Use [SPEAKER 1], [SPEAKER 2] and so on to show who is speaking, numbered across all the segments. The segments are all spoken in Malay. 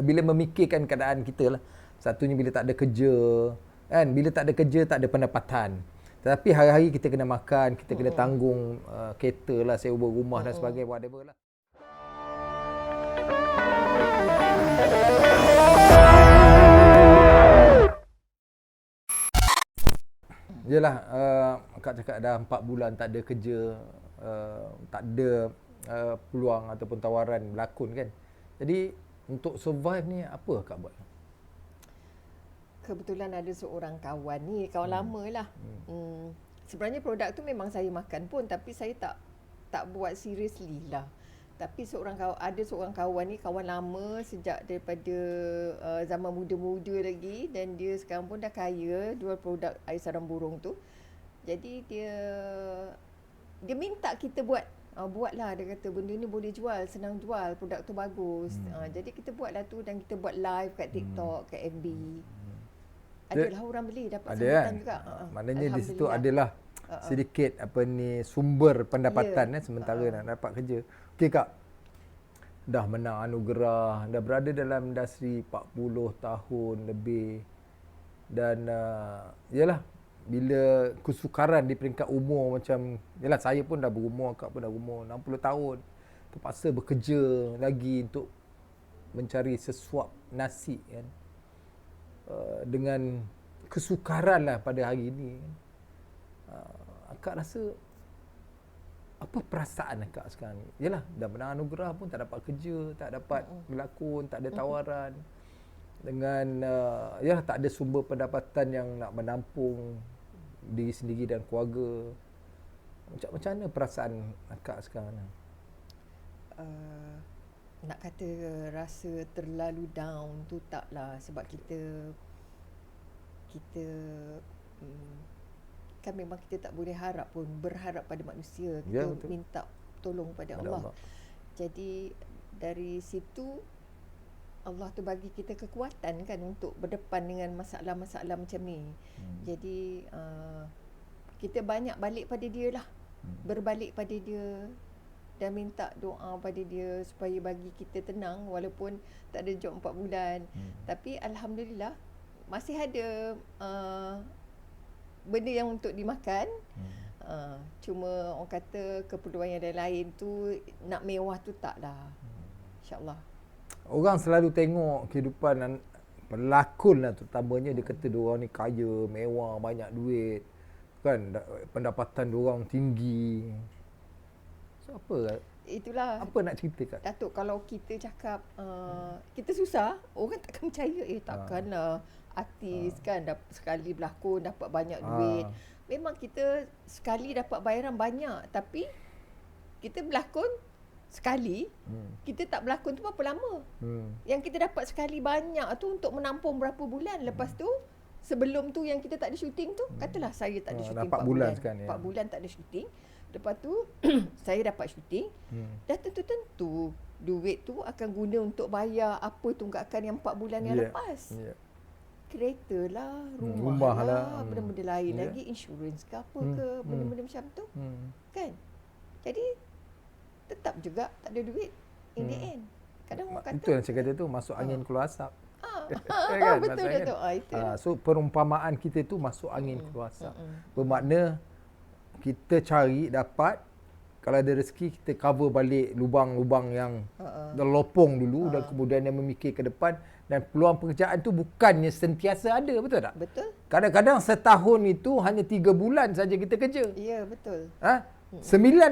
[SPEAKER 1] bila memikirkan keadaan kita lah. Satunya bila tak ada kerja, kan? Bila tak ada kerja, tak ada pendapatan. Tetapi hari-hari kita kena makan, kita kena tanggung kereta lah, sewa rumah dan sebagainya, whatever lah. Yelah, Kak cakap dah 4 bulan tak ada kerja, tak ada peluang ataupun tawaran berlakon kan. Jadi untuk survive ni apa Kak buat?
[SPEAKER 2] Kebetulan ada seorang kawan ni, kawan lama lah. Sebenarnya produk tu memang saya makan pun, tapi saya tak buat seriously lah. Tapi ada seorang kawan ni, kawan lama sejak daripada zaman muda-muda lagi, dan dia sekarang pun dah kaya jual produk air sarang burung tu. Jadi dia minta kita buatlah, dia kata benda ni boleh jual, senang jual, produk tu bagus. Jadi kita buatlah tu, dan kita buat live kat TikTok, kat FB. Adalah orang beli, dapat sambutan juga.
[SPEAKER 1] Maknanya di situ adalah sedikit sumber pendapatan sementara nak dapat kerja. Okey Kak, dah menang anugerah, dah berada dalam industri 40 tahun lebih, dan yalah, bila kesukaran di peringkat umur macam, yalah saya pun dah berumur, Kak pun dah berumur 60 tahun, terpaksa bekerja lagi untuk mencari sesuap nasi kan. Dengan kesukaran lah pada hari ini, Akak rasa apa perasaan Akak sekarang ni? Yalah, dah menang anugerah pun tak dapat kerja, tak dapat berlakon, tak ada tawaran. Dengan yalah, tak ada sumber pendapatan yang nak menampung diri sendiri dan keluarga. Macam mana perasaan Akak sekarang ni?
[SPEAKER 2] Nak kata rasa terlalu down tu taklah, sebab kita kan memang kita tak boleh berharap pada manusia. Kita minta tolong pada Allah. Jadi dari situ Allah tu bagi kita kekuatan kan untuk berdepan dengan masalah-masalah macam ni. Jadi kita banyak balik pada dia lah. Berbalik pada dia dan minta doa pada dia supaya bagi kita tenang walaupun tak ada job 4 bulan. Tapi alhamdulillah masih ada benda yang untuk dimakan. Cuma orang kata keperluan yang lain tu, nak mewah tu taklah. InsyaAllah.
[SPEAKER 1] Orang selalu tengok kehidupan pelakon lah terutamanya, dia kata diorang ni kaya, mewah, banyak duit kan, pendapatan diorang tinggi. So apa?
[SPEAKER 2] Itulah.
[SPEAKER 1] Apa nak cerita Kak?
[SPEAKER 2] Datuk, kalau kita cakap kita susah, orang takkan percaya. Takkanlah artis kan sekali berlakon dapat banyak duit. Memang kita sekali dapat bayaran banyak, tapi kita berlakon sekali, kita tak berlakon tu berapa lama. Yang kita dapat sekali banyak tu untuk menampung berapa bulan. Lepas tu sebelum tu yang kita tak ada syuting tu, katalah saya tak ada syuting 4 bulan. 4 bulan tak ada syuting. Lepas tu saya dapat syuting. Dah tentu-tentu duit tu akan guna untuk bayar apa tunggakan yang 4 bulan yang lepas. Kereta lah, rumah lah, benda-benda lain lagi, insurans ke apa ke, benda-benda macam tu. Kan? Jadi tetap juga tak ada duit in the end. Kadang orang kata
[SPEAKER 1] itu yang saya kata tu, masuk angin keluar asap.
[SPEAKER 2] Kan? Betul Datuk.
[SPEAKER 1] So perumpamaan kita tu masuk angin keluar asap. Bermakna kita cari dapat, kalau ada rezeki kita cover balik lubang-lubang yang lopong dulu, dan kemudian yang memikir ke depan. Dan peluang pekerjaan tu bukannya sentiasa ada, betul tak?
[SPEAKER 2] Betul.
[SPEAKER 1] Kadang-kadang setahun itu hanya 3 bulan saja kita kerja.
[SPEAKER 2] Ya, betul.
[SPEAKER 1] 9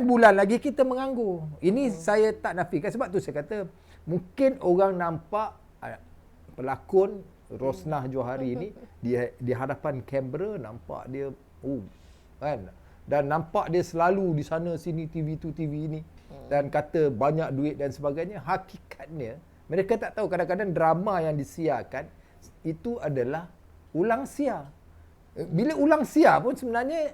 [SPEAKER 1] bulan lagi kita menganggur. Ini saya tak nafikan, sebab tu saya kata mungkin orang nampak pelakon Rosnah Johari ni di hadapan kamera, nampak dia kan, dan nampak dia selalu di sana sini, TV tu TV ini, dan kata banyak duit dan sebagainya. Hakikatnya mereka tak tahu kadang-kadang drama yang disiarkan itu adalah ulang siar. Bila ulang siar pun sebenarnya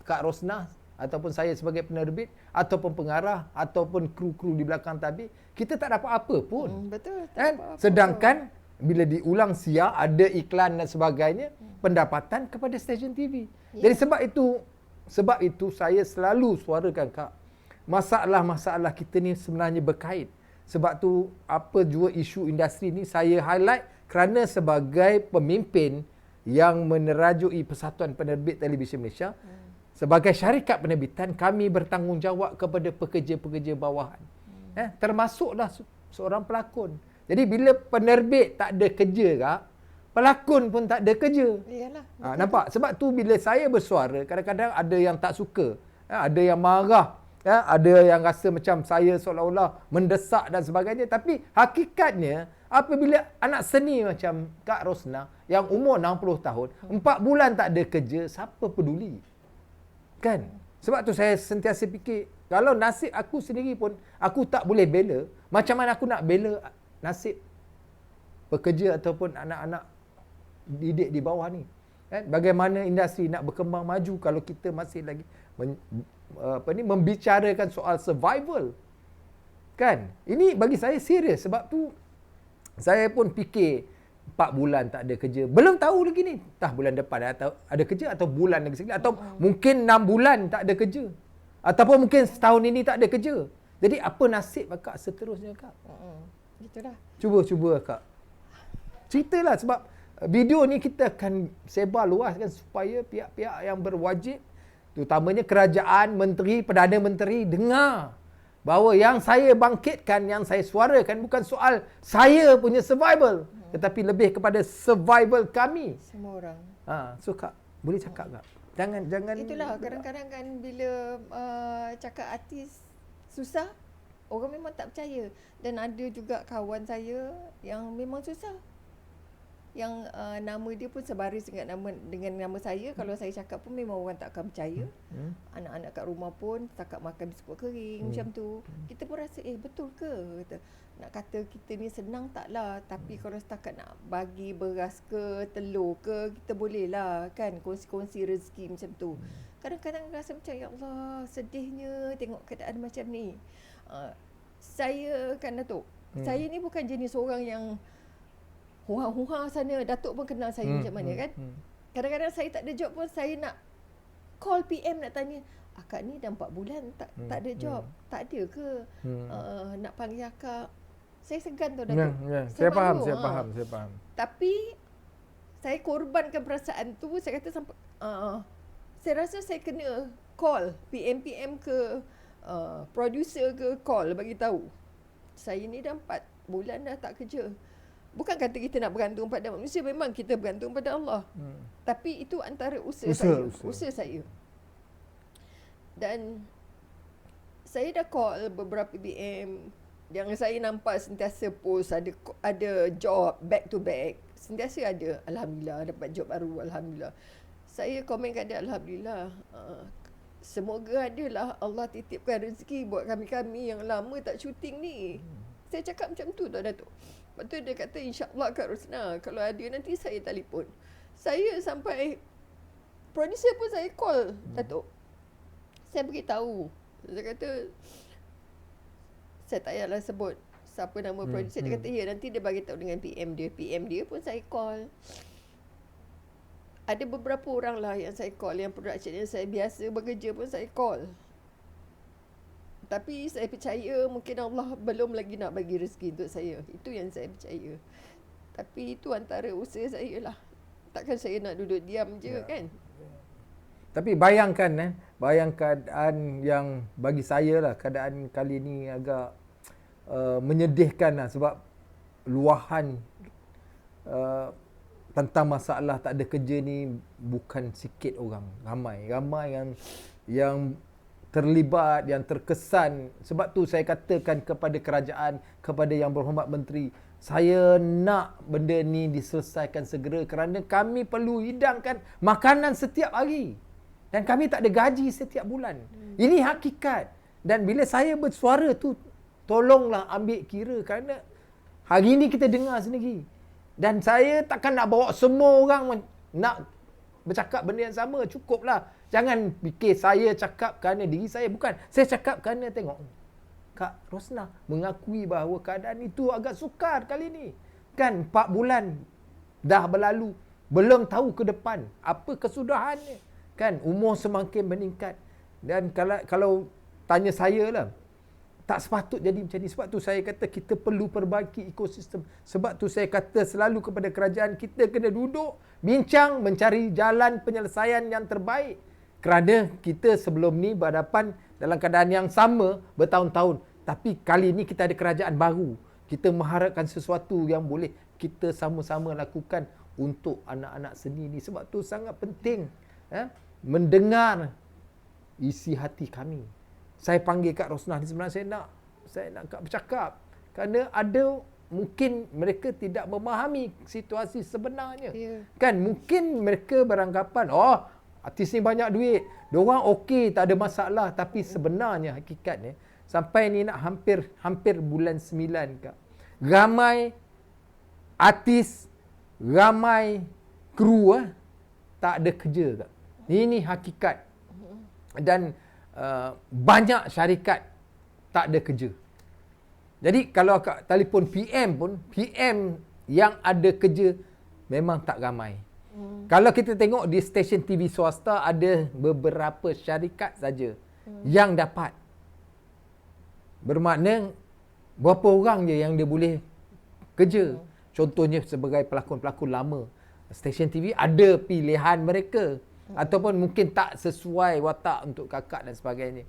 [SPEAKER 1] Kak Rosnah ataupun saya sebagai penerbit ataupun pengarah ataupun kru-kru di belakang tabir, kita tak dapat apa pun.
[SPEAKER 2] Betul.
[SPEAKER 1] Kan? Sedangkan bila diulang siar, ada iklan dan sebagainya, pendapatan kepada stesen TV. Jadi sebab itu saya selalu suarakan Kak, masalah-masalah kita ni sebenarnya berkait. Sebab tu apa jua isu industri ni saya highlight kerana sebagai pemimpin yang menerajui Persatuan Penerbit Televisyen Malaysia, sebagai syarikat penerbitan kami bertanggungjawab kepada pekerja-pekerja bawahan. Termasuklah seorang pelakon. Jadi bila penerbit tak ada kerja kak, pelakon pun tak ada kerja.
[SPEAKER 2] Iyalah.
[SPEAKER 1] Nampak? Sebab tu bila saya bersuara, kadang-kadang ada yang tak suka, ada yang marah, ada yang rasa macam saya seolah-olah mendesak dan sebagainya. Tapi hakikatnya apabila anak seni macam Kak Rosnah yang umur 60 tahun, 4 bulan tak ada kerja, siapa peduli? Kan? Sebab tu saya sentiasa fikir, kalau nasib aku sendiri pun aku tak boleh bela, macam mana aku nak bela nasib pekerja ataupun anak-anak didik di bawah ni? Kan? Bagaimana industri nak berkembang maju kalau kita masih lagi membicarakan soal survival? Kan? Ini bagi saya serius. Sebab tu saya pun fikir 4 bulan tak ada kerja. Belum tahu lagi ni. Entah bulan depan ada kerja atau bulan lagi sekali. Atau mungkin 6 bulan tak ada kerja. Ataupun mungkin setahun ini tak ada kerja. Jadi apa nasib akak seterusnya kak?
[SPEAKER 2] Itulah.
[SPEAKER 1] Cuba kak. Ceritalah sebab video ni kita akan sebar luas kan supaya pihak-pihak yang berwajib, terutamanya kerajaan, menteri, Perdana Menteri dengar bahawa yang saya bangkitkan, yang saya suarakan bukan soal saya punya survival, tetapi lebih kepada survival kami.
[SPEAKER 2] Semua orang.
[SPEAKER 1] So kak, boleh cakap kak? Jangan.
[SPEAKER 2] Itulah kadang-kadang kan bila cakap artis susah, orang memang tak percaya. Dan ada juga kawan saya yang memang susah. Yang nama dia pun sebaris dengan nama saya. Kalau saya cakap pun memang orang tak akan percaya. Anak-anak kat rumah pun setakat makan biskut kering macam tu. Kita pun rasa betul ke? Kata, nak kata kita ni senang taklah. Tapi kalau setakat nak bagi beras ke telur ke, kita boleh lah kan kongsi-kongsi rezeki macam tu. Kadang-kadang rasa macam ya Allah sedihnya tengok keadaan macam ni. Saya kan Datuk, saya ni bukan jenis orang yang hurang-hurang sana. Datuk pun kenal saya macam mana kan. Kadang-kadang saya tak ada job pun saya nak call PM nak tanya, akak ni dah 4 bulan tak ada job. Tak ada ke nak panggil akak? Saya segan tau Datuk.
[SPEAKER 1] Saya faham.
[SPEAKER 2] Tapi saya korbankan perasaan tu. Saya kata sampai saya rasa saya kena call PM ke producer ke, call bagi tahu saya ni dah 4 bulan dah tak kerja. Bukan kata kita nak bergantung pada manusia, memang kita bergantung pada Allah. Tapi itu antara usaha saya. Dan saya dah call beberapa PM yang saya nampak sentiasa post ada job back to back. Sentiasa ada. Alhamdulillah dapat job baru, alhamdulillah. Saya komen kat dia, alhamdulillah. Semoga adalah Allah titipkan rezeki buat kami-kami yang lama tak syuting ni. Saya cakap macam tu tau Datuk. Lepas tu dia kata insyaAllah Kak Rosnah, kalau ada nanti saya telefon. Saya sampai producer pun saya call Datuk. Saya beritahu. Saya kata saya tak payahlah sebut siapa nama producer. Dia kata ya nanti dia bagi tahu dengan PM dia. PM dia pun saya call. Ada beberapa orang lah yang saya call, yang production yang saya biasa bekerja pun saya call. Tapi saya percaya mungkin Allah belum lagi nak bagi rezeki untuk saya. Itu yang saya percaya. Tapi itu antara usaha saya lah. Takkan saya nak duduk diam je kan.
[SPEAKER 1] Tapi bayangkan keadaan yang bagi saya lah, keadaan kali ni agak menyedihkan lah. Sebab luahan tentang masalah tak ada kerja ni bukan sikit orang. Ramai yang terlibat, yang terkesan. Sebab tu saya katakan kepada kerajaan, kepada yang berhormat menteri, saya nak benda ni diselesaikan segera kerana kami perlu hidangkan makanan setiap hari. Dan kami tak ada gaji setiap bulan. Ini hakikat. Dan bila saya bersuara tu, tolonglah ambil kira kerana hari ni kita dengar sendiri. Dan saya takkan nak bawa semua orang nak bercakap benda yang sama. Cukuplah. Jangan fikir saya cakap kerana diri saya. Bukan. Saya cakap kerana tengok Kak Rosnah mengakui bahawa keadaan itu agak sukar kali ni. Kan 4 bulan dah berlalu. Belum tahu ke depan apa kesudahannya. Kan umur semakin meningkat. Dan kalau tanya saya lah, Tak sepatut jadi macam ni. Sebab tu saya kata kita perlu perbaiki ekosistem. Sebab tu saya kata selalu kepada kerajaan, kita kena duduk, bincang, mencari jalan penyelesaian yang terbaik. Kerana kita sebelum ni berhadapan dalam keadaan yang sama bertahun-tahun. Tapi kali ni kita ada kerajaan baru. Kita mengharapkan sesuatu yang boleh kita sama-sama lakukan untuk anak-anak seni ni. Sebab tu sangat penting mendengar isi hati kami. Saya panggil Kak Rosnah ni sebenarnya saya nak Kak bercakap. Kerana ada mungkin mereka tidak memahami situasi sebenarnya. Kan mungkin mereka beranggapan, artis ni banyak duit, diorang okey, tak ada masalah. Tapi sebenarnya hakikatnya sampai ni nak hampir bulan 9, Kak. Ramai artis, ramai kru tak ada kerja, Kak. Ini hakikat. Dan banyak syarikat tak ada kerja. Jadi kalau akak telefon PM pun, PM yang ada kerja memang tak ramai. Kalau kita tengok di stesen TV swasta, ada beberapa syarikat saja yang dapat. Bermakna berapa orang je yang dia boleh kerja. Contohnya sebagai pelakon-pelakon lama, stesen TV ada pilihan mereka. Ataupun mungkin tak sesuai watak untuk kakak dan sebagainya.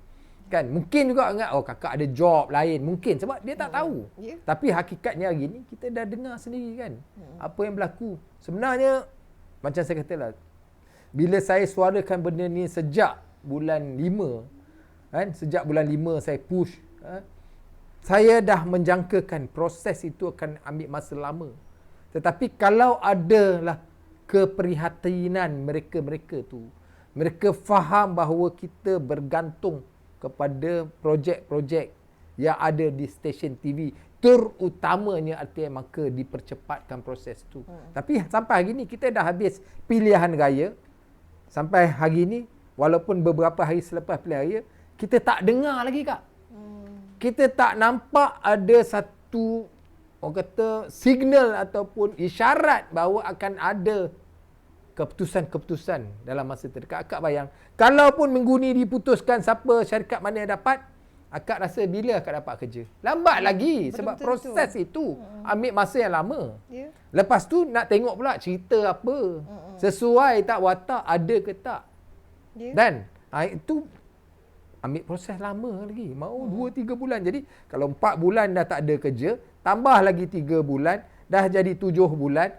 [SPEAKER 1] Kan mungkin juga ingat kakak ada job lain, mungkin sebab dia tak tahu. Tapi hakikatnya hari ni kita dah dengar sendiri kan apa yang berlaku. Sebenarnya macam saya katalah, bila saya suarakan benda ni sejak bulan 5 kan, sejak bulan 5 saya push, saya dah menjangkakan proses itu akan ambil masa lama. Tetapi kalau adalah keprihatinan mereka-mereka tu, mereka faham bahawa kita bergantung kepada projek-projek yang ada di stesen TV, terutamanya RTM, maka dipercepatkan proses tu. Tapi sampai hari ni kita dah habis pilihan raya. Sampai hari ni, walaupun beberapa hari selepas pilihan raya, kita tak dengar lagi, Kak. Kita tak nampak ada satu, orang kata, signal ataupun isyarat bahawa akan ada keputusan-keputusan dalam masa terdekat. Akak bayang, kalaupun minggu ni diputuskan siapa syarikat mana yang dapat, akak rasa bila akak dapat kerja? Lambat lagi sebab proses itu ambil masa yang lama. Lepas tu nak tengok pula cerita apa, sesuai tak watak, ada ke tak. Dan itu ambil proses lama lagi, mau 2-3 bulan. Jadi kalau 4 bulan dah tak ada kerja, tambah lagi 3 bulan, dah jadi 7 bulan.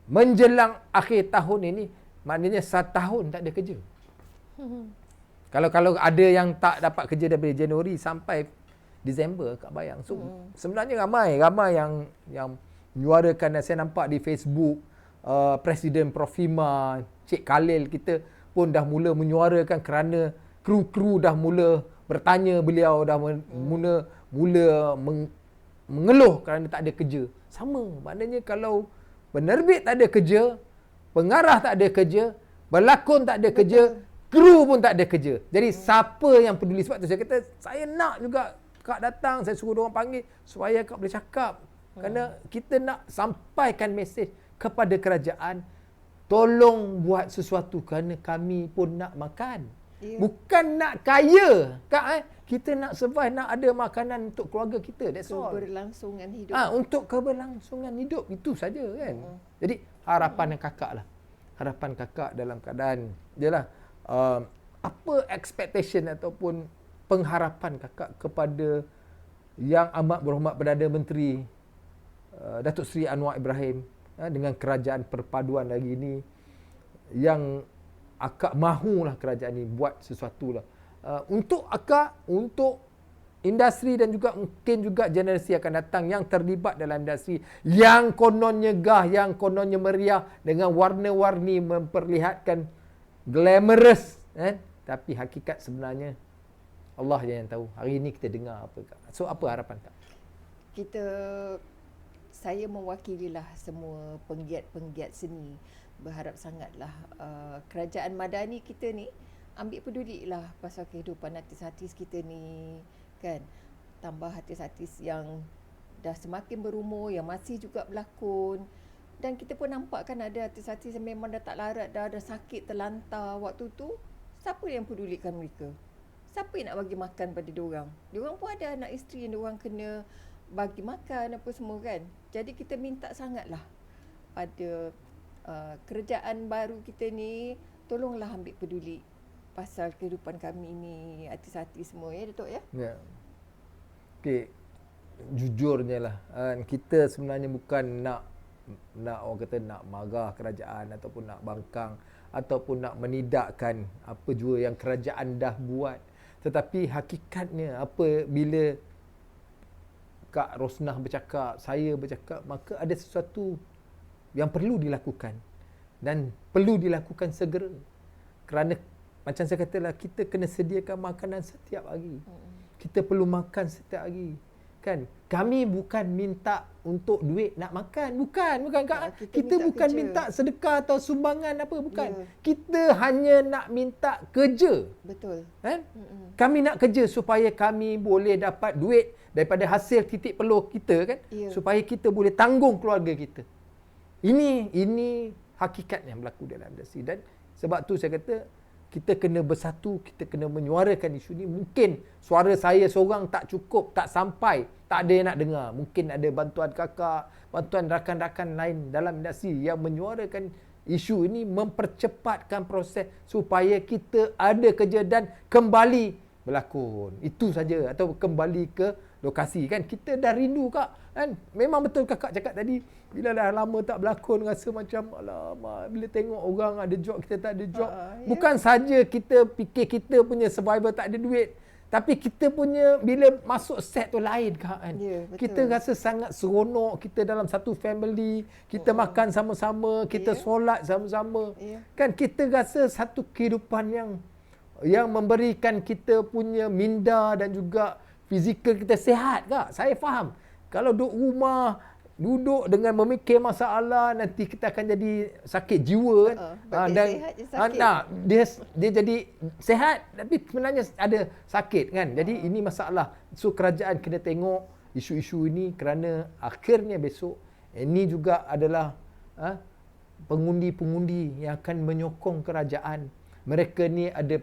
[SPEAKER 1] Menjelang akhir tahun ini, maknanya 1 tahun tak ada kerja. Kalau ada yang tak dapat kerja daripada Januari sampai Disember, Kak bayang. So sebenarnya ramai yang menyuarakan, dan saya nampak di Facebook, Presiden Profima, Cik Khalil kita pun dah mula menyuarakan kerana kru-kru dah mula bertanya beliau, dah mula mengeluh kerana tak ada kerja. Sama, maknanya kalau penerbit tak ada kerja, pengarah tak ada kerja, pelakon tak ada kerja, kru pun tak ada kerja. Jadi siapa yang peduli? Sebab tu saya kata, saya nak juga Kak datang, saya suruh diorang panggil supaya Kak boleh cakap. Kerana kita nak sampaikan mesej kepada kerajaan, tolong buat sesuatu kerana kami pun nak makan. Bukan nak kaya, Kak. Kita nak survive, nak ada makanan untuk keluarga kita. That's all.
[SPEAKER 2] Keberlangsungan hidup.
[SPEAKER 1] Untuk keberlangsungan hidup, itu saja kan. Jadi harapan kakak lah. Harapan kakak dalam keadaan jelah, apa expectation ataupun pengharapan kakak kepada Yang Amat Berhormat Perdana Menteri Datuk Seri Anwar Ibrahim, dengan kerajaan perpaduan hari ini, yang akak mahulah kerajaan ini buat sesuatu lah. Untuk akak, untuk industri dan juga mungkin juga generasi akan datang yang terlibat dalam industri, yang kononnya gah, yang kononnya meriah dengan warna-warni memperlihatkan glamorous, tapi hakikat sebenarnya Allah je yang tahu. Hari ini kita dengar apa, Kak. So apa harapan Kak?
[SPEAKER 2] Saya mewakililah semua penggiat-penggiat seni, berharap sangatlah kerajaan madani kita ni ambil pedulilah pasal kehidupan artis-artis kita ni, kan. Tambah artis-artis yang dah semakin berumur, yang masih juga berlakon. Dan kita pun nampak kan ada artis-artis yang memang dah tak larat, dah ada sakit terlantar waktu tu. Siapa yang pedulikan mereka? siapa yang nak bagi makan pada diorang? Diorang pun ada anak isteri yang diorang kena bagi makan apa semua kan. Jadi kita minta sangatlah pada kerajaan baru kita ni, tolonglah ambil peduli pasal kehidupan kami ni, artis-artis semua ya Datuk ya.
[SPEAKER 1] Ya. Okey, jujurnya lah, kita sebenarnya bukan nak orang kata nak marah kerajaan ataupun nak bangkang ataupun nak menidakkan apa jua yang kerajaan dah buat. Tetapi hakikatnya apa bila Kak Rosnah bercakap, saya bercakap, maka ada sesuatu yang perlu dilakukan dan perlu dilakukan segera. Kerana macam saya katalah, kita kena sediakan makanan setiap hari. Kita perlu makan setiap hari. Kan? Kami bukan minta untuk duit nak makan. Bukan Kak. Kita bukan minta sedekah atau sumbangan apa. Bukan.
[SPEAKER 2] Ya.
[SPEAKER 1] Kita hanya nak minta kerja.
[SPEAKER 2] Betul.
[SPEAKER 1] Kan? Kami nak kerja supaya kami boleh dapat duit daripada hasil titik peluh kita kan.
[SPEAKER 2] Ya.
[SPEAKER 1] Supaya kita boleh tanggung keluarga kita. Ini hakikat yang berlaku dalam industri. Dan sebab tu saya kata, kita kena bersatu, kita kena menyuarakan isu ni. Mungkin suara saya seorang tak cukup, tak sampai, tak ada yang nak dengar. Mungkin ada bantuan kakak, bantuan rakan-rakan lain dalam industri yang menyuarakan isu ini, mempercepatkan proses supaya kita ada kerja dan kembali berlakon. Itu saja. Atau kembali ke lokasi kan. Kita dah rindu Kak. Kan? Memang betul kakak cakap tadi, bila dah lama tak berlakon rasa macam alamak, bila tengok orang ada job kita tak ada job. Bukan saja kita fikir kita punya survival tak ada duit, tapi kita punya bila masuk set tu lain Kak kan. Kita rasa sangat seronok, kita dalam satu family, kita makan sama-sama, kita solat sama-sama. Kan kita rasa satu kehidupan yang memberikan kita punya minda dan juga fizikal kita sihat Kak. Saya faham. Kalau duduk rumah, duduk dengan memikir masalah, nanti kita akan jadi sakit jiwa kan. Dan
[SPEAKER 2] sihat je sakit.
[SPEAKER 1] Dia jadi sehat tapi sebenarnya ada sakit kan. Jadi ini masalah. So kerajaan kena tengok isu-isu ini, kerana akhirnya besok ini juga adalah pengundi-pengundi yang akan menyokong kerajaan. Mereka ni ada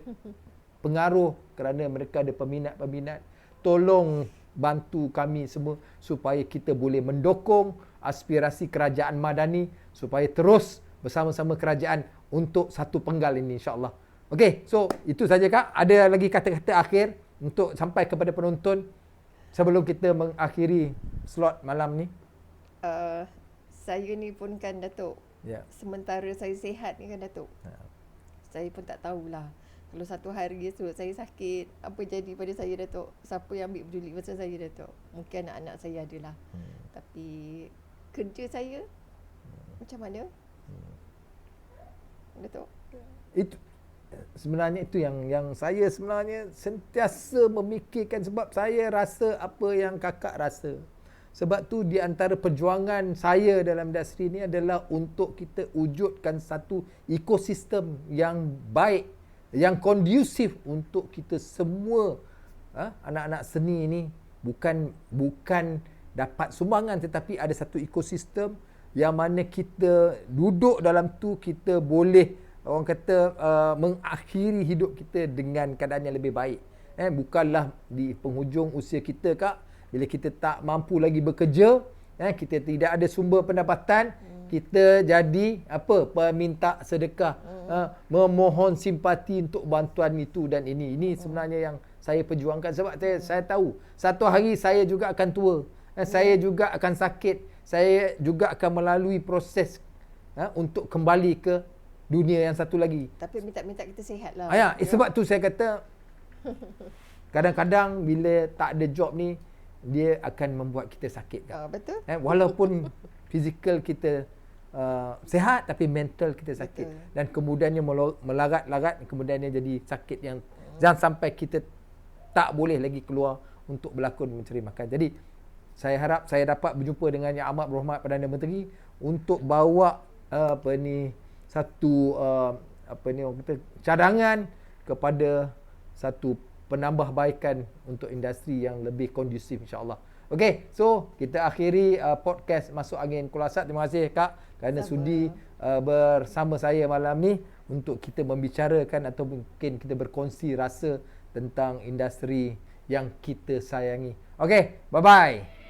[SPEAKER 1] pengaruh kerana mereka ada peminat-peminat. Tolong bantu kami semua supaya kita boleh mendukung aspirasi kerajaan Madani supaya terus bersama-sama kerajaan untuk satu penggal ini insya-Allah. Okey, so itu saja Kak. Ada lagi kata-kata akhir untuk sampai kepada penonton sebelum kita mengakhiri slot malam ni?
[SPEAKER 2] Saya ni pun kan Datuk.
[SPEAKER 1] Ya.
[SPEAKER 2] Sementara saya sihat ni kan Datuk. Saya pun tak tahulah. Kalau satu hari esok saya sakit, apa jadi pada saya Datuk? Siapa yang ambil peduli pasal saya Datuk? Mungkin anak-anak saya adalah. Tapi kerja saya macam mana? Datuk?
[SPEAKER 1] Itu sebenarnya itu yang saya sebenarnya sentiasa memikirkan, sebab saya rasa apa yang kakak rasa. Sebab tu di antara perjuangan saya dalam industri ni adalah untuk kita wujudkan satu ekosistem yang baik, yang kondusif untuk kita semua anak-anak seni ni bukan dapat sumbangan, tetapi ada satu ekosistem yang mana kita duduk dalam tu, kita boleh orang kata mengakhiri hidup kita dengan keadaan yang lebih baik. Bukanlah di penghujung usia kita Kak, bila kita tak mampu lagi bekerja, kita tidak ada sumber pendapatan, kita jadi peminta sedekah, memohon simpati untuk bantuan itu dan ini. Ini sebenarnya yang saya perjuangkan, sebab saya tahu satu hari saya juga akan tua, saya juga akan sakit, saya juga akan melalui proses untuk kembali ke dunia yang satu lagi.
[SPEAKER 2] Tapi minta kita sihat lah.
[SPEAKER 1] Sebab tu saya kata kadang-kadang bila tak ada job ni, dia akan membuat kita sakit.
[SPEAKER 2] Betul.
[SPEAKER 1] Walaupun fizikal kita sihat, tapi mental kita sakit. Betul. Dan kemudiannya melarat-larat, kemudiannya jadi sakit yang jangan sampai kita tak boleh lagi keluar untuk berlakon mencari makan. Jadi saya harap saya dapat berjumpa dengan Yang Amat Berhormat Perdana Menteri untuk bawa satu orang kata cadangan kepada satu penambahbaikan untuk industri yang lebih kondusif insya-Allah. Okey, so kita akhiri podcast Masuk Angin Kulasat. Terima kasih Kak kerana sudi bersama saya malam ni untuk kita membicarakan atau mungkin kita berkongsi rasa tentang industri yang kita sayangi. Okey, bye-bye.